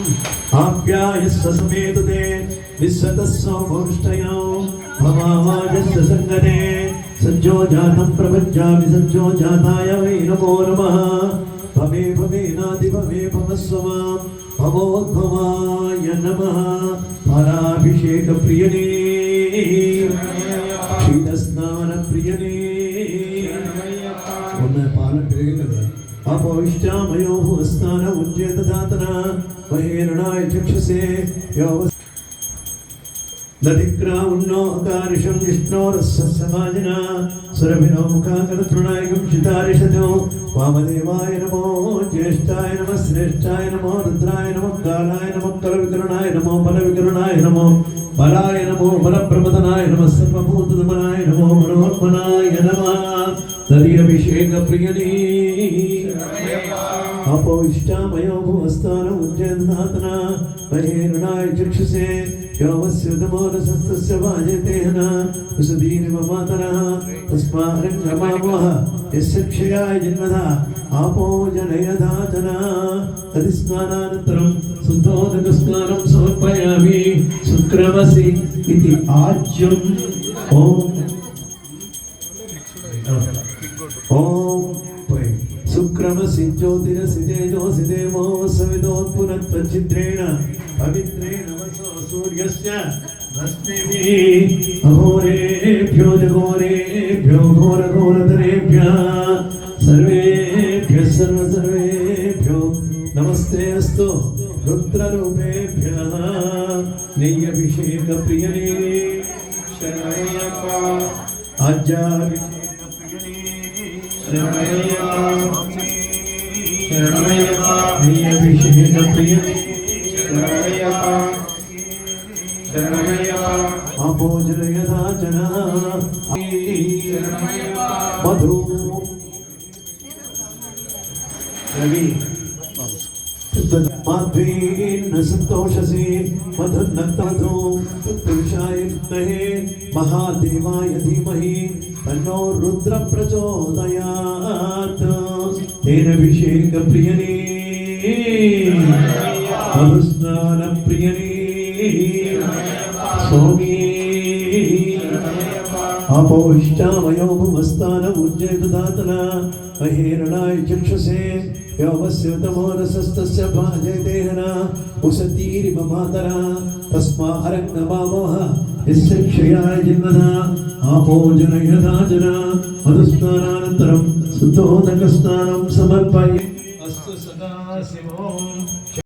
आप्यायस्व समेतुते विश्वतस्व मोष्टयो भवावाजस्य संगते सज्जो जातं प्रपञ्चामि सज्जो जाताय वै नमो नमः भवे भवेनादि भवे भवस्व मां भवोद्भवाय नमः फलाभिषेक प्रियने शीतस्नान प्रियने पालन प्रियने अपविष्टामयो स्नान उज्जेत दातना महेरणाय चक्षुषे दधिक्रा उन्नो अकारिशं विष्णोरस्य समाजना सुरभिनो मुखाकरतृणायकं शितारिषतो वामदेवाय नमो ज्येष्ठाय नमः श्रेष्ठाय नमो रुद्राय नमः कालाय नमः कलविकरणाय नमो बलविकरणाय नमो बलाय नमो बलप्रमदनाय नमः सर्वभूतदमनाय नमो मनोन्मनाय नमः दर्याभिषेक प्रियने अपविष्टामयो भुवस्थान उज्जयन्नाथना महेरणाय चक्षुषे योवस्युतमोरसस्तस्य वाजतेहना वसुधीरिव मातरः तस्मारङ्गमामः यस्य क्षयाय जन्मदा आपो जनयधाजना तदिस्नानानन्तरं शुद्धोदकस्नानं समर्पयामि शुक्रमसि इति आज्यम् ॐ शुक्रमसि ज्योतिरसि तेजोसि देवो सविदोत्पुनत्वच्छिद्रेण पवित्रेण वसो सूर्यस्य भस्मेभिः अघोरेभ्यो जघोरेभ्यो घोरघोरतरेभ्यः सर्वेभ्यः सर्वेभ्यो नमस्ते अस्तु रुद्ररूपेभ्यः नैयभिषेक प्रियने शरणय्यप्पा आज्याभिषेक प्रियने शरणय्यप्पा नैयभिषेक प्रियने अभोजनयदाचना मधु रवि माध्वीन संतोषसी मधुन्नक्तमधु पुरुषाय विद्महे महादेवाय धीमहि तन्नो रुद्र प्रचोदयात् तेन अभिषेक प्रियने मधुस्नान प्रियने सोमी अपविष्टामयो भुवस्थान उज्जयत दातना महेरणाय चक्षुषे योवस्युतमोरसस्तस्य भाजयतेहना उसतीरिव मातरा तस्मारङ्गमामः यस्य क्षयाय जन्मदा आपो जनयदाजना मधुस्नानानन्तरं शुद्धोदकस्नानं समर्पये अस्तु सदाशिवम्